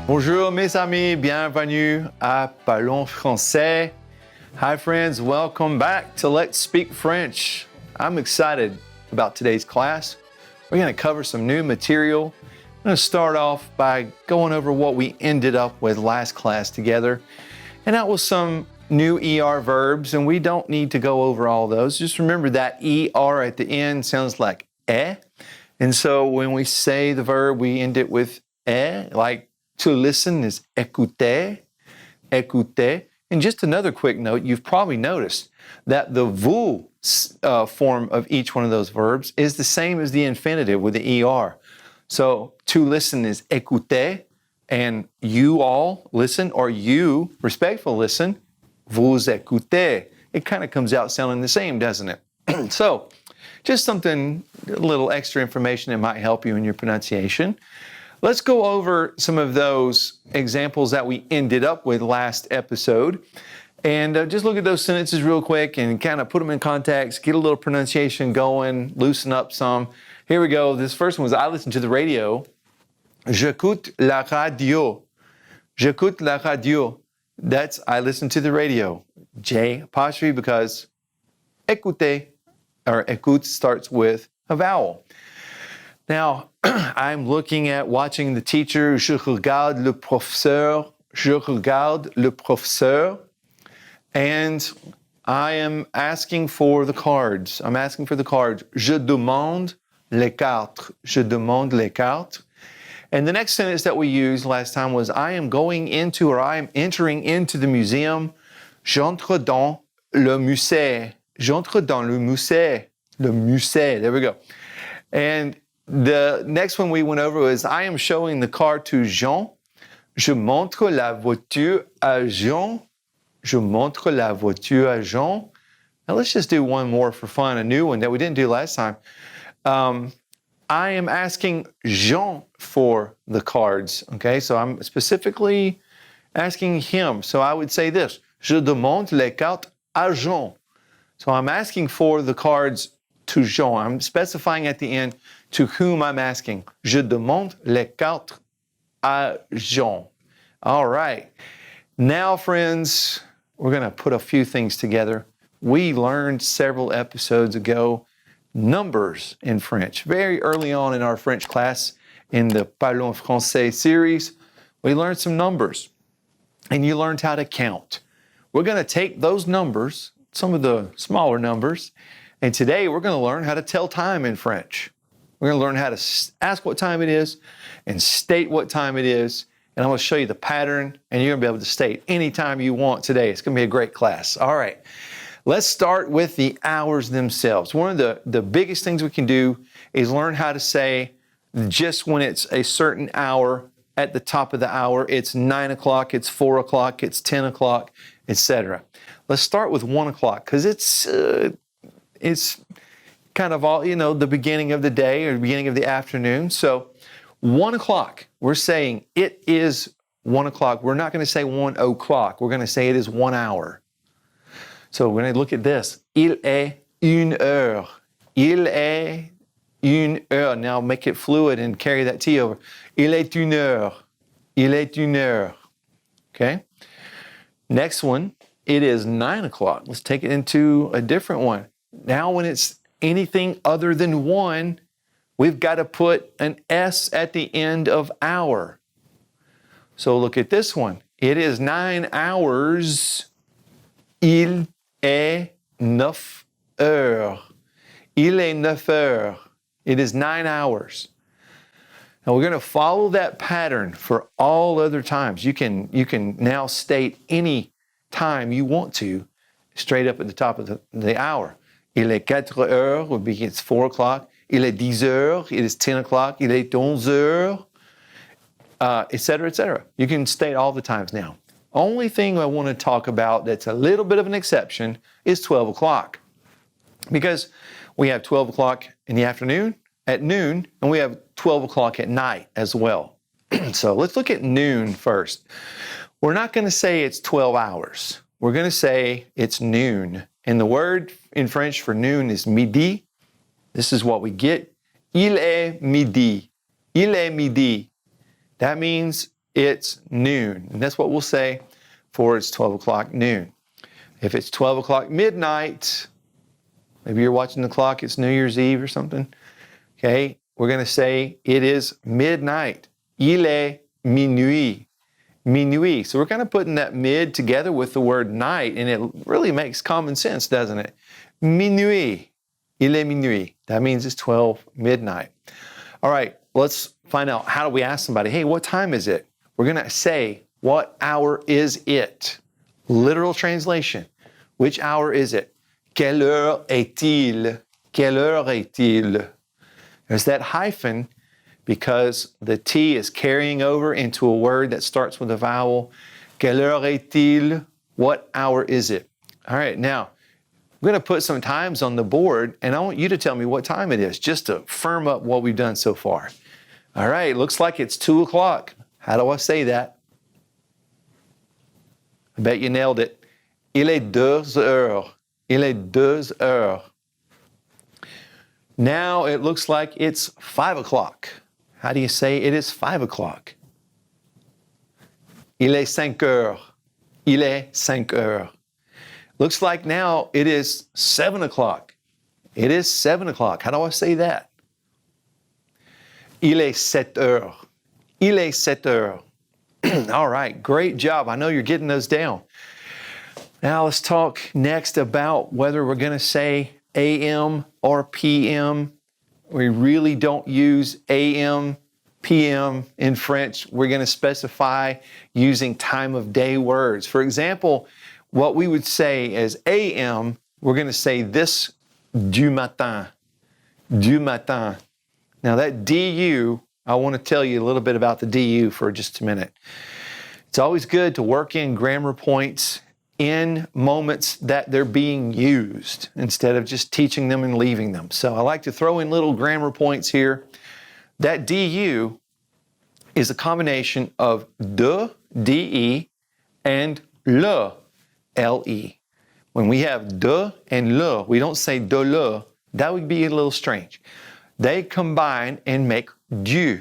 Bonjour mes amis, bienvenue à Parlons Francais. Hi friends, welcome back to Let's Speak French. I'm excited about today's class. We're going to cover some new material. I'm going to start off by going over what we ended up with last class together. And that was some new ER verbs, and we don't need to go over all those. Just remember that ER at the end sounds like eh. And so when we say the verb, we end it with eh, like to listen is écouter, écouter. And just another quick note, you've probably noticed that the vous form of each one of those verbs is the same as the infinitive with the ER. So to listen is écouter, and you all listen, or you, respectful, listen, vous écoutez. It kind of comes out sounding the same, doesn't it? So just something, a little extra information that might help you in your pronunciation. Let's go over some of those examples that we ended up with last episode. And just look at those sentences real quick and kind of put them in context, get a little pronunciation going, loosen up some. Here we go. This first one was, I listen to the radio. J'écoute la radio. J'écoute la radio. That's, I listen to the radio. J apostrophe because écouter, or écoute starts with a vowel. Now, I'm looking at watching the teacher. Je regarde le professeur. Je regarde le professeur. And I am asking for the cards. I'm asking for the cards. Je demande les cartes. Je demande les cartes. And the next sentence that we used last time was, I am going into, or I am entering into the museum. J'entre dans le musée. J'entre dans le musée. Le musée. There we go. And the next one we went over was, I am showing the car to Jean. Je montre la voiture à Jean. Je montre la voiture à Jean. Now let's just do one more for fun, a new one that we didn't do last time. I am asking Jean for the cards. Okay, so I'm specifically asking him. So I would say this, je demande les cartes à Jean. So I'm asking for the cards to Jean. I'm specifying at the end to whom I'm asking. Je demande les cartes à Jean. All right. Now, friends, we're going to put a few things together. We learned several episodes ago numbers in French. Very early on in our French class in the Parlons Francais series, we learned some numbers, and you learned how to count. We're going to take those numbers, some of the smaller numbers, and today we're going to learn how to tell time in French. We're going to learn how to ask what time it is and state what time it is. And I'm going to show you the pattern, and you're going to be able to state any time you want today. It's going to be a great class. All right. Let's start with the hours themselves. One of the biggest things we can do is learn how to say just when it's a certain hour at the top of the hour. It's 9 o'clock, it's 4 o'clock, it's 10 o'clock, etc. Let's start with 1 o'clock because it's kind of all, the beginning of the day or the beginning of the afternoon. So 1 o'clock, we're saying it is 1 o'clock. We're not going to say 1 o'clock. We're going to say it is 1 hour. So we're going to look at this. Il est une heure. Il est une heure. Now make it fluid and carry that T over. Il est une heure. Il est une heure. Okay? Next one, it is 9 o'clock. Let's take it into a different one. Now when it's anything other than 1, we've got to put an S at the end of hour. So look at this one. It is 9 hours. Il est 9 heures. Il est 9 heures. It is 9 hours. Now we're going to follow that pattern for all other times. You can now state any time you want to straight up at the top of the hour. Il est 4 heures would be it's 4 o'clock. Il est 10 heures. It is 10 o'clock. Il est 11 heures. Etc., etc. You can state all the times now. Only thing I want to talk about that's a little bit of an exception is 12 o'clock. Because we have 12 o'clock in the afternoon, at noon, and we have 12 o'clock at night as well. So let's look at noon first. We're not going to say it's 12 hours. We're going to say it's noon. And the word in French for noon is midi. This is what we get. Il est midi. Il est midi. That means it's noon. And that's what we'll say for it's 12 o'clock noon. If it's 12 o'clock midnight, maybe you're watching the clock, it's New Year's Eve or something. Okay, we're going to say it is midnight. Il est minuit. Minuit. So we're kind of putting that mid together with the word night, and it really makes common sense, doesn't it? Minuit. Il est minuit. That means it's 12 midnight. All right, let's find out, how do we ask somebody, hey, what time is it? We're going to say, what hour is it? Literal translation. Which hour is it? Quelle heure est-il? Quelle heure est-il? There's that hyphen because the T is carrying over into a word that starts with a vowel. Quelle heure est-il? What hour is it? All right, now, I'm going to put some times on the board, and I want you to tell me what time it is, just to firm up what we've done so far. All right, looks like it's 2 o'clock. How do I say that? I bet you nailed it. Il est 2 heures. Il est 2 heures. Now it looks like it's 5 o'clock. How do you say it is 5 o'clock? Il est 5 heures. Il est 5 heures. Looks like now it is 7 o'clock. It is 7 o'clock. How do I say that? Il est 7 heures. Il est 7 heures. All right, great job. I know you're getting those down. Now let's talk next about whether we're going to say AM or PM. We really don't use AM, PM in French. We're going to specify using time of day words. For example, what we would say as AM, we're going to say this du matin. Du matin. Now that DU, I want to tell you a little bit about the DU for just a minute. It's always good to work in grammar points in moments that they're being used instead of just teaching them and leaving them. So I like to throw in little grammar points here. That DU is a combination of de, DE, and le, LE. When we have de and le, we don't say de le. That would be a little strange. They combine and make du,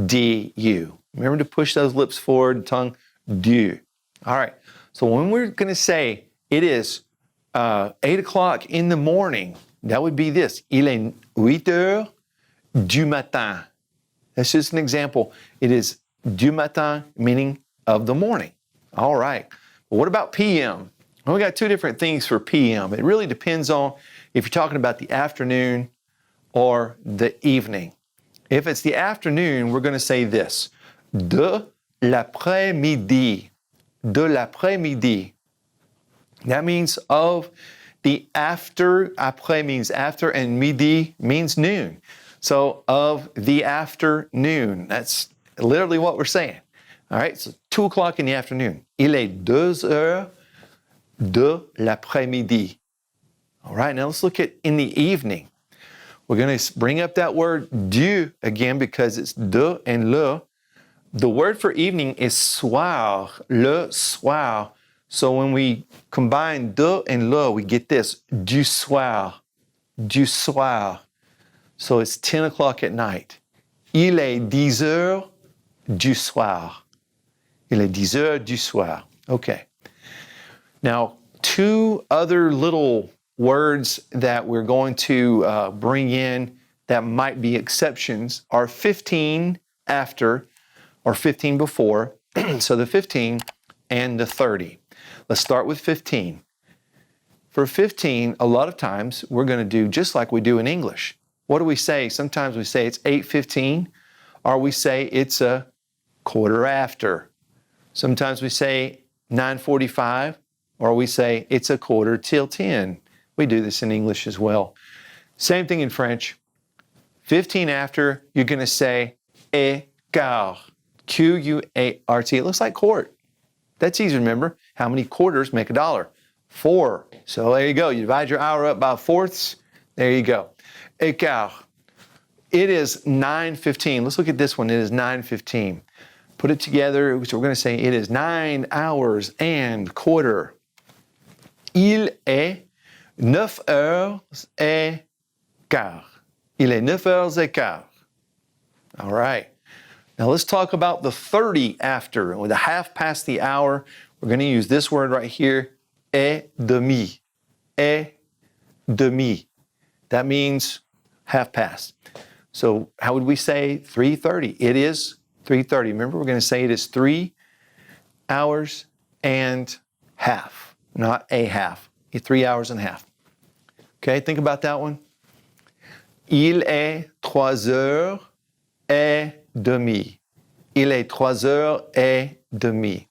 D-U. Remember to push those lips forward, tongue, du. All right. So when we're going to say it is 8 o'clock in the morning, that would be this. Il est 8 heures du matin. That's just an example. It is du matin, meaning of the morning. All right. Well, what about PM? Well, we got two different things for PM. It really depends on if you're talking about the afternoon or the evening. If it's the afternoon, we're going to say this. De l'après-midi. De l'après-midi. That means of the after. Après means after, and midi means noon. So of the afternoon. That's literally what we're saying. All right, so 2 o'clock in the afternoon. Il est 2 heures de l'après-midi. All right, now let's look at in the evening. We're going to bring up that word du again because it's de and le. The word for evening is soir, le soir. So when we combine de and le, we get this, du soir, du soir. So it's 10 o'clock at night. Il est 10 heures du soir. Il est 10 heures du soir. Okay. Now, two other little words that we're going to bring in that might be exceptions are 15 after or 15 before. So the 15 and the 30. Let's start with 15. For 15, a lot of times we're going to do just like we do in English. What do we say? Sometimes we say it's 8:15, or we say it's a quarter after. Sometimes we say 9:45, or we say it's a quarter till 10. We do this in English as well. Same thing in French. 15 after, you're going to say et quart. Q-U-A-R-T. It looks like quart. That's easy to remember. How many quarters make $1? 4. So there you go. You divide your hour up by fourths. There you go. Et quart. It is 9:15. Let's look at this one. It is 9:15. Put it together. So we're going to say it is 9 hours and quarter. Il est 9 heures et quart. Il est 9 heures et quart. All right. Now let's talk about the 30 after. With a half past the hour, we're going to use this word right here, et demi. Et demi. That means half past. So how would we say 3:30? It is 3:30. Remember, we're going to say it is 3 hours and half, not a half. 3 hours and a half. Okay, think about that one. Il est 3 heures et demie. Il est 3 heures et demie.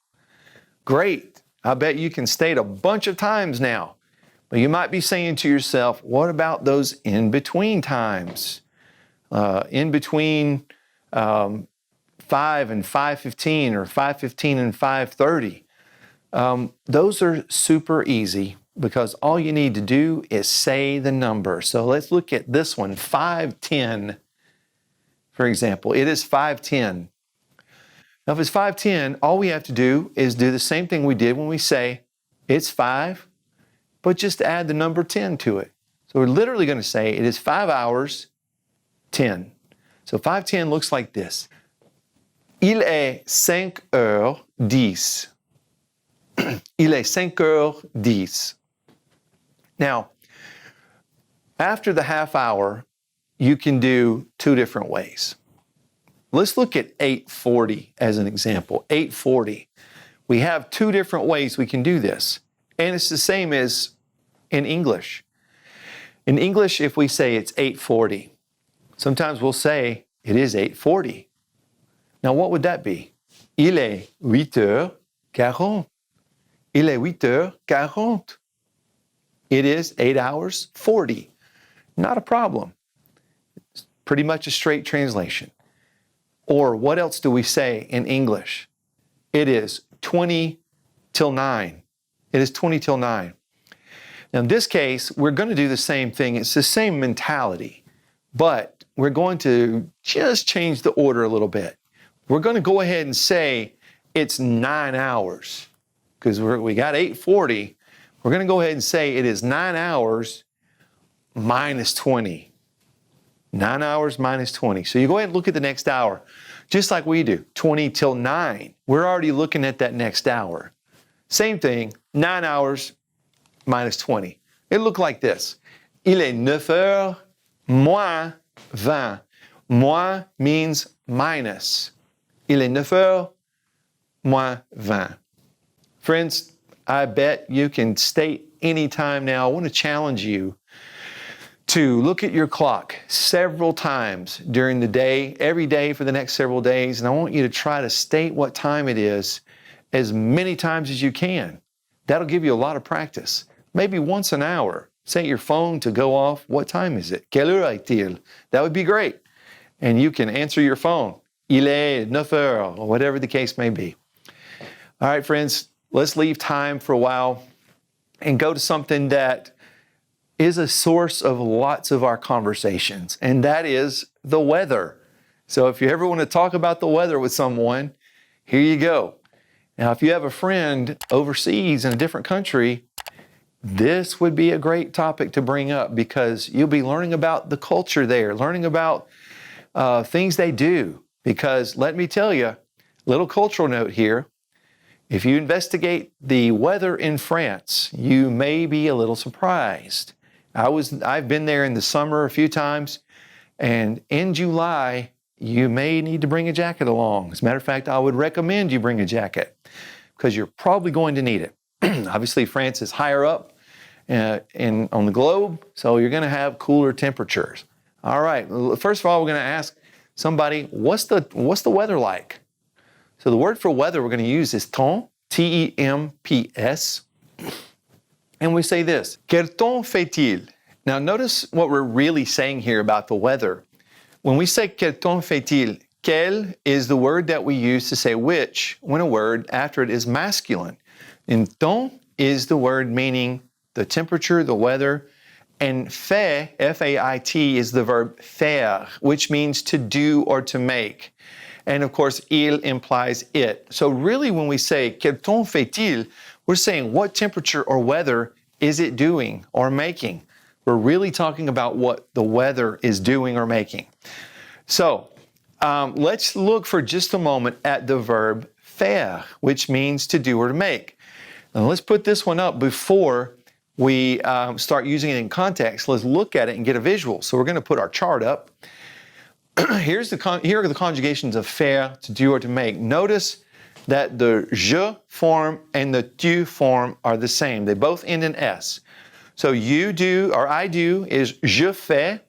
Great. I bet you can state a bunch of times now. But you might be saying to yourself, what about those in-between times? In between 5 and 5:15 or 5:15 and 5:30. Those are super easy because all you need to do is say the number. So let's look at this one, 5:10, for example. It is 5:10. Now, if it's 5:10, all we have to do is do the same thing we did when we say it's 5, but just add the number 10 to it. So we're literally going to say it is 5 hours, 10. So 5:10 looks like this. Il est 5h10. Il est 5h10. Now, after the half hour, you can do two different ways. Let's look at 8:40 as an example. 8:40. We have two different ways we can do this. And it's the same as in English. In English, if we say it's 8:40, sometimes we'll say it is 8:40. Now, what would that be? Il est 8h40. Il est 8h40. It is 8 hours 40. Not a problem. It's pretty much a straight translation. Or what else do we say in English? It is 20 till 9. It is 20 till 9. Now, in this case, we're going to do the same thing. It's the same mentality, but we're going to just change the order a little bit. We're going to go ahead and say it's 9 hours because we got 8:40. We're going to go ahead and say it is 9 hours minus 20. 9 hours minus 20. So you go ahead and look at the next hour, just like we do, 20 till 9. We're already looking at that next hour. Same thing, 9 hours minus 20. It looked like this. Il est 9h moins 20. Moins means minus. Il est 9h moins 20. Friends, I bet you can state any time now. I want to challenge you to look at your clock several times during the day, every day for the next several days, and I want you to try to state what time it is as many times as you can. That'll give you a lot of practice. Maybe once an hour, set your phone to go off. What time is it? Quelle heure est-il? That would be great. And you can answer your phone. Il est 9h, or whatever the case may be. All right, friends, let's leave time for a while and go to something that is a source of lots of our conversations, and that is the weather. So if you ever want to talk about the weather with someone, here you go. Now, if you have a friend overseas in a different country, this would be a great topic to bring up because you'll be learning about the culture there, learning about things they do. Because let me tell you, little cultural note here, if you investigate the weather in France, you may be a little surprised. I've been there in the summer a few times, and in July, you may need to bring a jacket along. As a matter of fact, I would recommend you bring a jacket because you're probably going to need it. Obviously, France is higher up on the globe, so you're going to have cooler temperatures. All right, first of all, we're going to ask somebody, what's the weather like? So the word for weather we're going to use is temps, T-E-M-P-S. And we say this, quel temps fait-il? Now notice what we're really saying here about the weather. When we say quel temps fait-il, quel is the word that we use to say which when a word after it is masculine. And temps is the word meaning the temperature, the weather. And fait, F-A-I-T, is the verb faire, which means to do or to make. And of course, il implies it. So really when we say quel temps fait-il, we're saying what temperature or weather is it doing or making? We're really talking about what the weather is doing or making. So let's look for just a moment at the verb faire, which means to do or to make. Now let's put this one up before we start using it in context. Let's look at it and get a visual. So we're going to put our chart up. Here are the conjugations of faire, to do or to make. Notice that the je form and the tu form are the same. They both end in S. So you do, or I do, is je fais.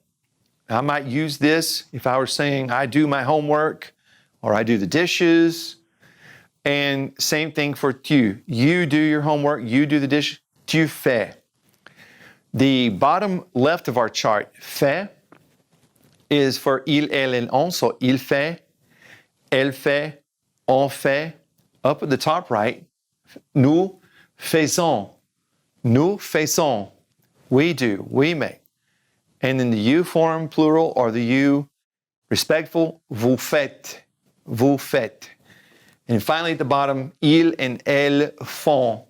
I might use this if I were saying I do my homework or I do the dishes. And same thing for tu. You do your homework, you do the dish, tu fais. The bottom left of our chart, fait, is for il, elle, and on. So il fait, elle fait, on fait. Up at the top right, nous faisons. Nous faisons. We do, we make. And then the you form, plural, or the you respectful, vous faites. Vous faites. And finally at the bottom, ils and elles font.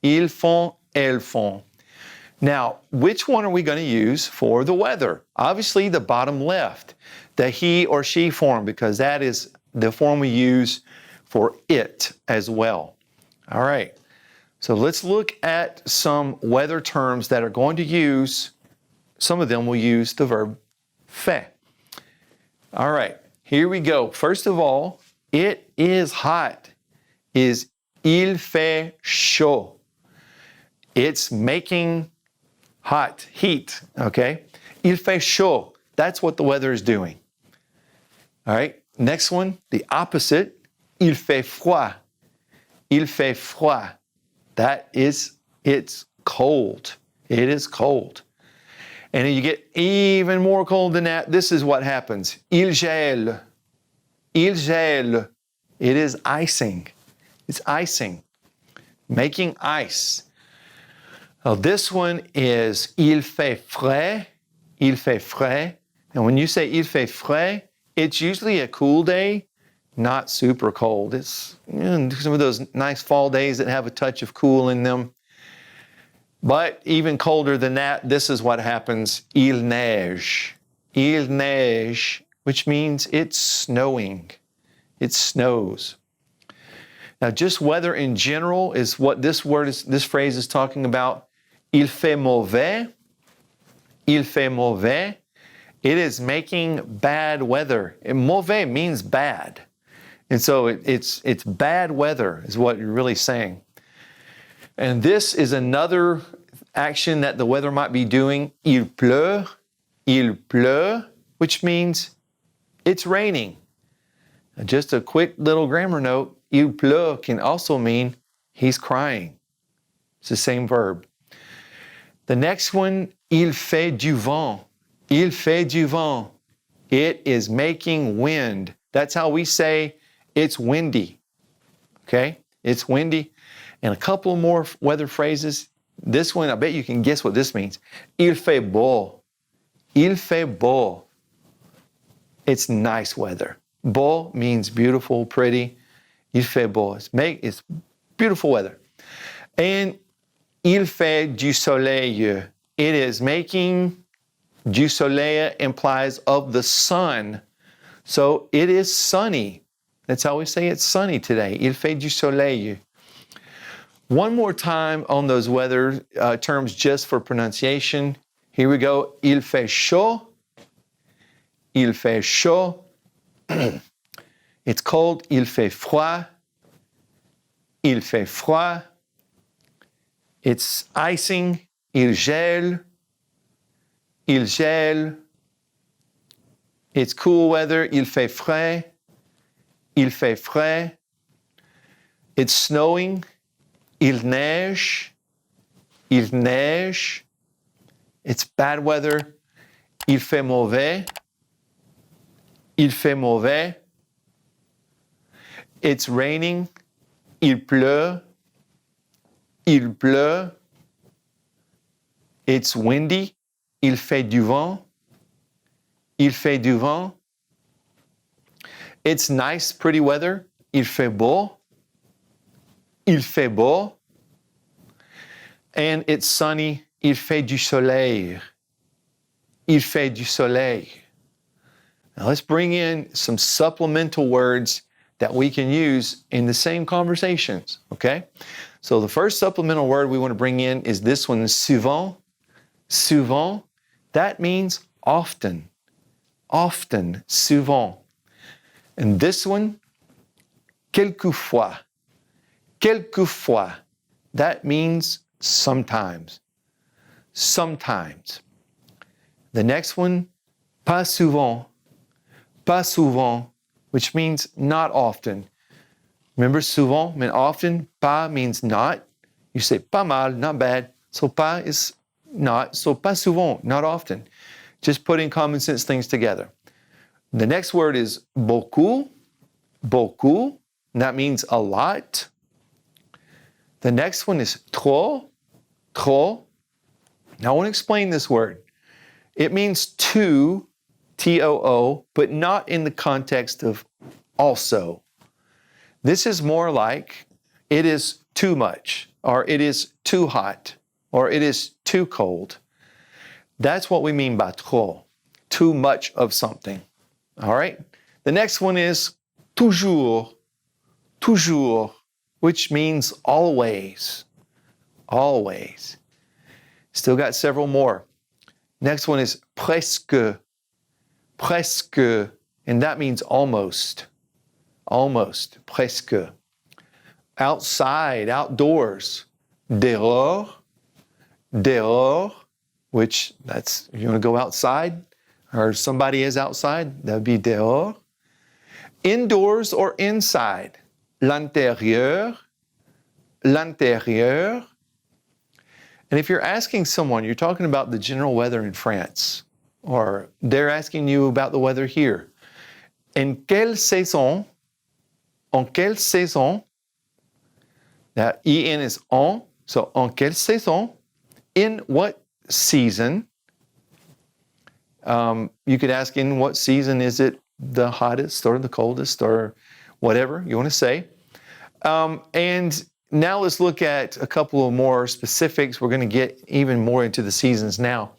Ils font, elles font. Now, which one are we going to use for the weather? Obviously, the bottom left, the he or she form, because that is the form we use for it as well. All right, so let's look at some weather terms that are going to use, some of them will use the verb fait. All right, here we go. First of all, it is hot, is il fait chaud. It's making hot, heat, okay? Il fait chaud. That's what the weather is doing. All right, next one, the opposite, il fait froid. Il fait froid. That is, it's cold. It is cold. And then you get even more cold than that. This is what happens. Il gèle. Il gèle. It is icing. It's icing. Making ice. Now this one is il fait frais. Il fait frais. And when you say il fait frais, it's usually a cool day, not super cold. It's some of those nice fall days that have a touch of cool in them. But even colder than that, this is what happens. Il neige. Il neige, which means it's snowing. It snows. Now, just weather in general is what this phrase is talking about. Il fait mauvais. Il fait mauvais. It is making bad weather. And mauvais means bad. And so it's bad weather is what you're really saying. And this is another action that the weather might be doing. Il pleut, which means it's raining. And just a quick little grammar note, il pleut can also mean he's crying. It's the same verb. The next one, il fait du vent. Il fait du vent. It is making wind. That's how we say it's windy. Okay? It's windy. And a couple more weather phrases. This one, I bet you can guess what this means. Il fait beau. Il fait beau. It's nice weather. Beau means beautiful, pretty. Il fait beau. It's beautiful weather. And il fait du soleil. It is making, du soleil implies of the sun. So it is sunny. That's how we say it's sunny today. Il fait du soleil. One more time on those weather terms just for pronunciation. Here we go. Il fait chaud. Il fait chaud. It's cold. Il fait froid. Il fait froid. It's icing. Il gèle. Il gèle. It's cool weather. Il fait frais. Il fait frais. It's snowing. Il neige. Il neige. It's bad weather. Il fait mauvais. Il fait mauvais. It's raining. Il pleut. Il pleut. It's windy. Il fait du vent. Il fait du vent. It's nice, pretty weather. Il fait beau. Il fait beau. And it's sunny. Il fait du soleil. Il fait du soleil. Now let's bring in some supplemental words that we can use in the same conversations, okay? So the first supplemental word we want to bring in is this one, souvent. Souvent, that means often. Often, souvent. And this one, quelquefois. Quelquefois, that means sometimes. Sometimes. The next one, pas souvent. Pas souvent, which means not often. Remember, souvent means often, pas means not. You say pas mal, not bad. So pas is not. So pas souvent, not often. Just putting common sense things together. The next word is beaucoup. Beaucoup, and that means a lot. The next one is trop. Trop. Now I want to explain this word. It means to, T-O-O, but not in the context of also. This is more like it is too much, or it is too hot, or it is too cold. That's what we mean by trop, too much of something. All right? The next one is toujours, toujours, which means always, always. Still got several more. Next one is presque, presque, and that means almost, almost, presque. Outside, outdoors, dehors, dehors, which that's, if you want to go outside, or somebody is outside, that would be dehors. Indoors or inside, l'intérieur, l'intérieur. And if you're asking someone, you're talking about the general weather in France, or they're asking you about the weather here. En quelle saison? En quelle saison? That en is en, so en quelle saison? In what season? You could ask, in what season is it the hottest or the coldest or whatever you want to say? And now let's look at a couple of more specifics. We're going to get even more into the seasons now.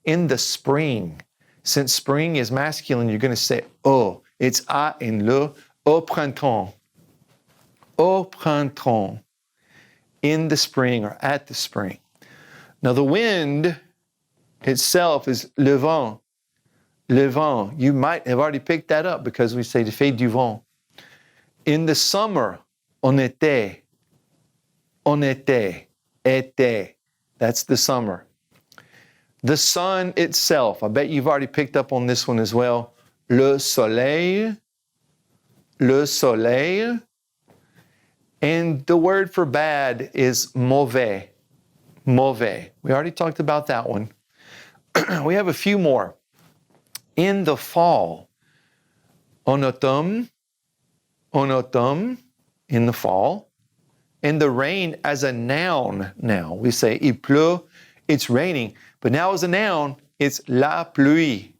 In the spring, since spring is masculine, you're going to say au. It's a and le. Au printemps. Au printemps. In the spring or at the spring. Now the wind itself is le vent. Le vent. You might have already picked that up because we say il fait du vent. In the summer, en été. En été. Été. That's the summer. The sun itself. I bet you've already picked up on this one as well. Le soleil. Le soleil. And the word for bad is mauvais. Mauvais. We already talked about that one. We have a few more. In the fall. En automne. En automne. In the fall. And the rain as a noun now. We say il pleut, it's raining. But now as a noun, it's la pluie.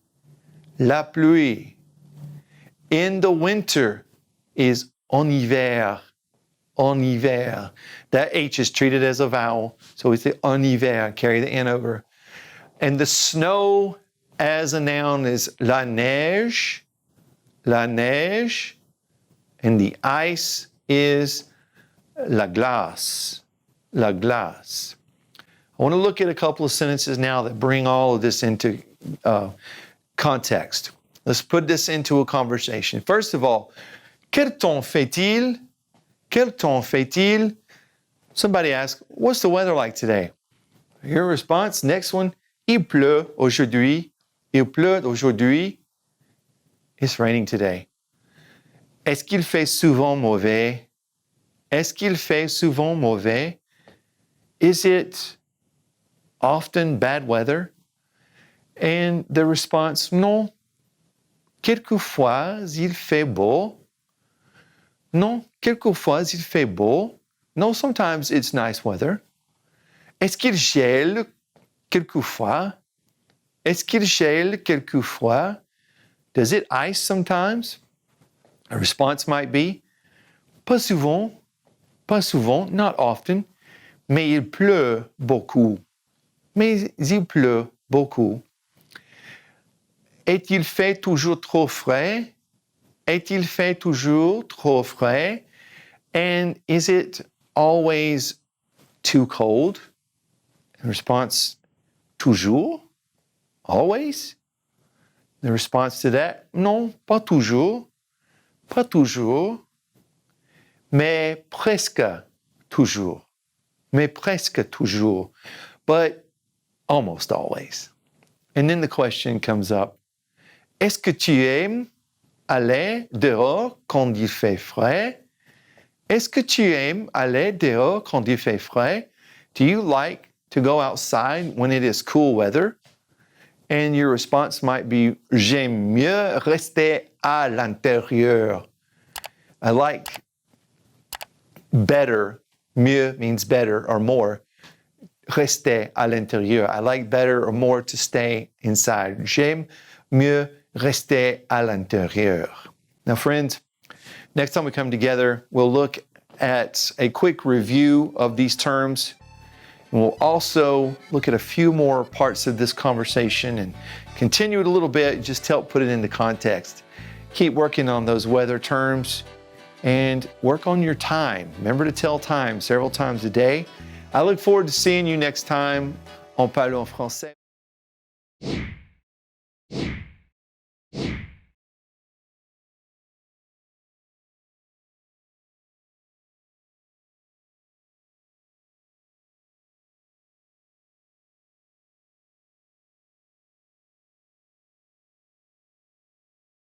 La pluie. In the winter is en hiver. En hiver. That H is treated as a vowel. So we say en hiver, carry the N over. And the snow as a noun is la neige. La neige. And the ice is la glace. La glace. I want to look at a couple of sentences now that bring all of this into context. Let's put this into a conversation. First of all, quel temps fait-il? Quel temps fait-il? Somebody asks, what's the weather like today? Your response, next one, il pleut aujourd'hui. Il pleut aujourd'hui. It's raining today. Est-ce qu'il fait souvent mauvais? Est-ce qu'il fait souvent mauvais? Is it often bad weather? And the response, non. Quelquefois, il fait beau. Non, quelquefois, il fait beau. No, sometimes it's nice weather. Est-ce qu'il gèle quelquefois? Est-ce qu'il gèle quelquefois? Does it ice sometimes? A response might be, pas souvent, not often, mais il pleut beaucoup. Mais il pleut beaucoup. Est-il fait toujours trop frais? Est-il fait toujours trop frais? And is it always too cold? In response, toujours? Always? The response to that, non, pas toujours. Pas toujours. Mais presque toujours. Mais presque toujours. But almost always. And then the question comes up, est-ce que tu aimes aller dehors quand il fait frais? Est-ce que tu aimes aller dehors quand il fait frais? Do you like to go outside when it is cool weather? And your response might be, j'aime mieux rester à l'intérieur. I like better. Mieux means better or more. Rester à l'intérieur. I like better or more to stay inside. J'aime mieux rester à l'intérieur. Now, friends, next time we come together, we'll look at a quick review of these terms. And we'll also look at a few more parts of this conversation and continue it a little bit, just to help put it into context. Keep working on those weather terms and work on your time. Remember to tell time several times a day. I look forward to seeing you next time on Parlons Francais.